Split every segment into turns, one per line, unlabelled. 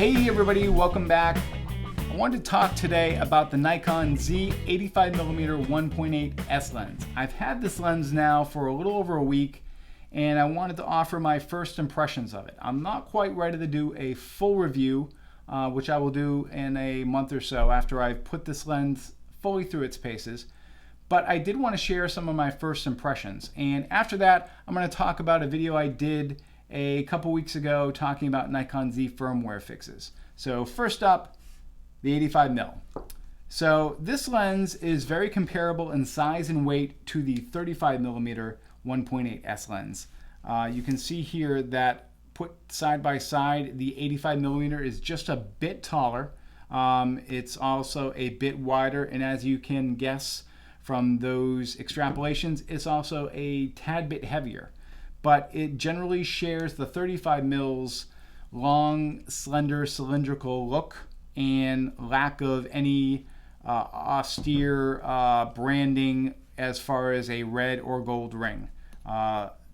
Hey everybody, welcome back. I wanted to talk today about the Nikon Z 85mm 1.8 S lens. I've had this lens now for a little over a week and I wanted to offer my first impressions of it. I'm not quite ready to do a full review, which I will do in a month or so after I've put this lens fully through its paces. But I did want to share some of my first impressions. And after that, I'm going to talk about a video I did a couple weeks ago talking about Nikon Z firmware fixes. So first up, the 85mm. So this lens is very comparable in size and weight to the 35mm 1.8 S lens. You can see here that put side by side, the 85mm is just a bit taller. It's also a bit wider, and as you can guess from those extrapolations, it's also a tad bit heavier. But it generally shares the 35mm long, slender, cylindrical look and lack of any austere branding as far as a red or gold ring.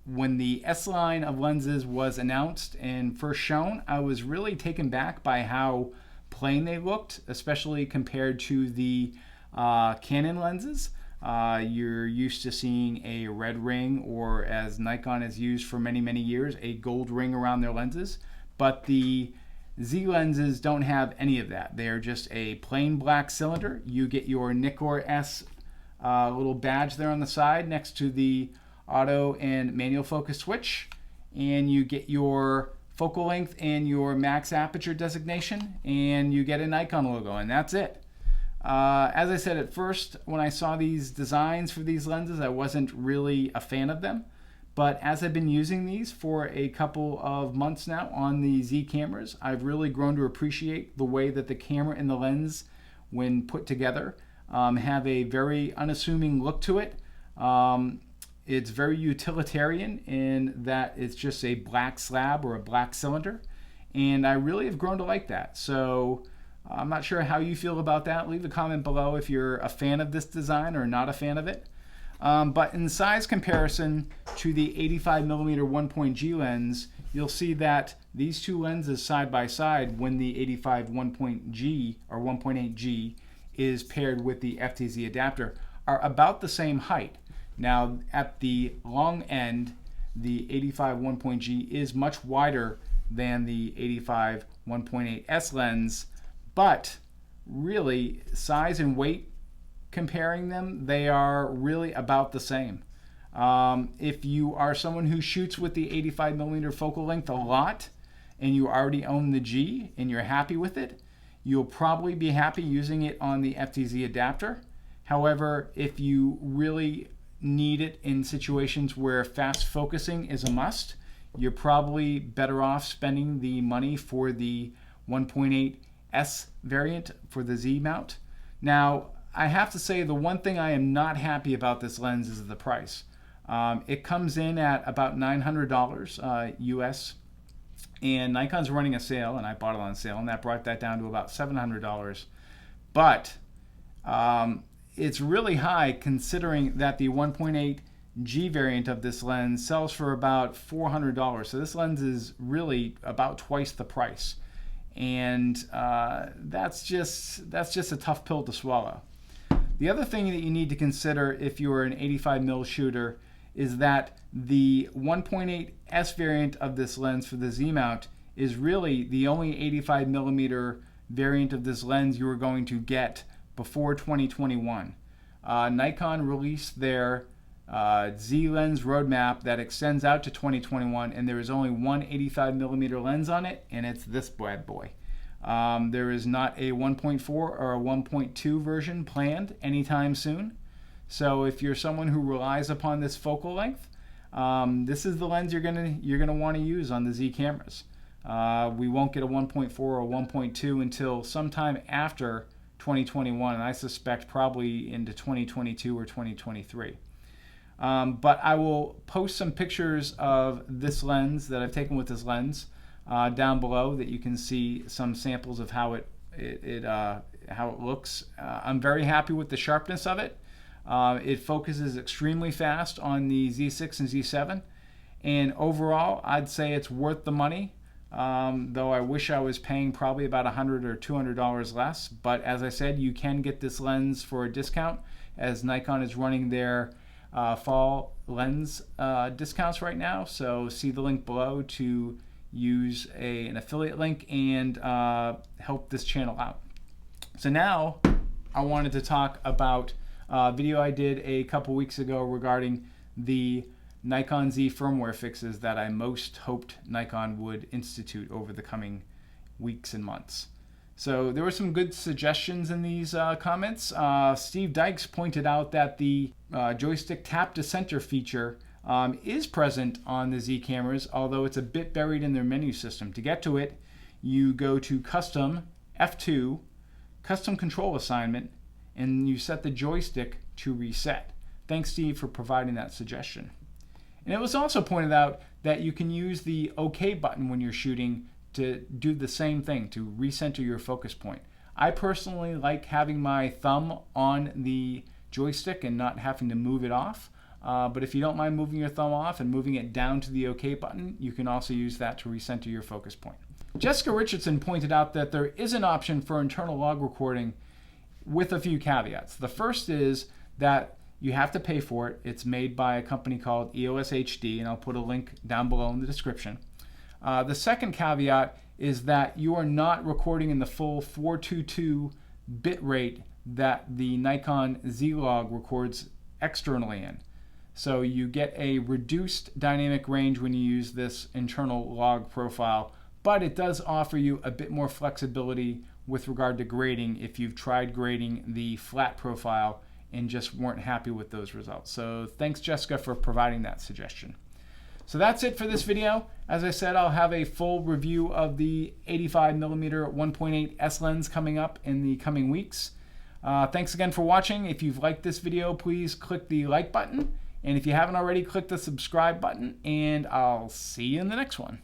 When the S line of lenses was announced and first shown, I was really taken back by how plain they looked, especially compared to the Canon lenses. You're used to seeing a red ring, or as Nikon has used for many, many years, a gold ring around their lenses. But the Z lenses don't have any of that. They are just a plain black cylinder. You get your Nikkor S little badge there on the side next to the auto and manual focus switch. And you get your focal length and your max aperture designation. And you get a Nikon logo, and that's it. As I said at first, when I saw these designs for these lenses, I wasn't really a fan of them. But as I've been using these for a couple of months now on the Z cameras, I've really grown to appreciate the way that the camera and the lens, when put together, have a very unassuming look to it. It's very utilitarian in that it's just a black slab or a black cylinder. And I really have grown to like that. So I'm not sure how you feel about that. Leave a comment below if you're a fan of this design or not a fan of it. But in size comparison to the 85mm 1.G lens, you'll see that these two lenses side by side, when the 85 1.G or 1.8G is paired with the FTZ adapter, are about the same height. Now at the long end, the 85 1.G is much wider than the 85 1.8 S lens, but really size and weight comparing them, they are really about the same. If you are someone who shoots with the 85mm focal length a lot and you already own the G and you're happy with it, you'll probably be happy using it on the FTZ adapter. However, if you really need it in situations where fast focusing is a must, you're probably better off spending the money for the 1.8 S variant for the Z mount. Now, I have to say the one thing I am not happy about this lens is the price. It comes in at about $900 US, and Nikon's running a sale, and I bought it on sale, and that brought that down to about $700. But it's really high considering that the 1.8 G variant of this lens sells for about $400. So this lens is really about twice the price. And that's just a tough pill to swallow. The other thing that you need to consider if you're an 85mm shooter is that the 1.8 S variant of this lens for the Z mount is really the only 85mm variant of this lens you are going to get before 2021. Nikon released their Z lens roadmap that extends out to 2021, and there is only one 85mm lens on it, and it's this bad boy. There is not a 1.4 or a 1.2 version planned anytime soon. So if you're someone who relies upon this focal length, this is the lens you're gonna want to use on the Z cameras. We won't get a 1.4 or 1.2 until sometime after 2021, and I suspect probably into 2022 or 2023. But I will post some pictures of this lens that I've taken with this lens down below that you can see some samples of how it looks. I'm very happy with the sharpness of it. It focuses extremely fast on the Z6 and Z7, and overall I'd say it's worth the money. though I wish I was paying probably about $100 or $200 less. But as I said, you can get this lens for a discount, as Nikon is running their fall lens discounts right now. So see the link below to use an affiliate link and help this channel out. So now I wanted to talk about a video I did a couple weeks ago regarding the Nikon Z firmware fixes that I most hoped Nikon would institute over the coming weeks and months. So there were some good suggestions in these comments. Steve Dykes pointed out that the joystick tap to center feature is present on the Z cameras, although it's a bit buried in their menu system. To get to it, you go to Custom, F2, Custom Control Assignment, and you set the joystick to reset. Thanks, Steve, for providing that suggestion. And it was also pointed out that you can use the OK button when you're shooting to do the same thing, to recenter your focus point. I personally like having my thumb on the joystick and not having to move it off. But if you don't mind moving your thumb off and moving it down to the OK button, you can also use that to recenter your focus point. Jessica Richardson pointed out that there is an option for internal log recording with a few caveats. The first is that you have to pay for it. It's made by a company called EOS HD, and I'll put a link down below in the description. The second caveat is that you are not recording in the full 422 bit rate that the Nikon Z log records externally in. So you get a reduced dynamic range when you use this internal log profile, but it does offer you a bit more flexibility with regard to grading if you've tried grading the flat profile and just weren't happy with those results. So thanks, Jessica, for providing that suggestion. So that's it for this video. As I said, I'll have a full review of the 85mm 1.8 S lens coming up in the coming weeks. Thanks again for watching. If you've liked this video, please click the like button. And if you haven't already, click the subscribe button, and I'll see you in the next one.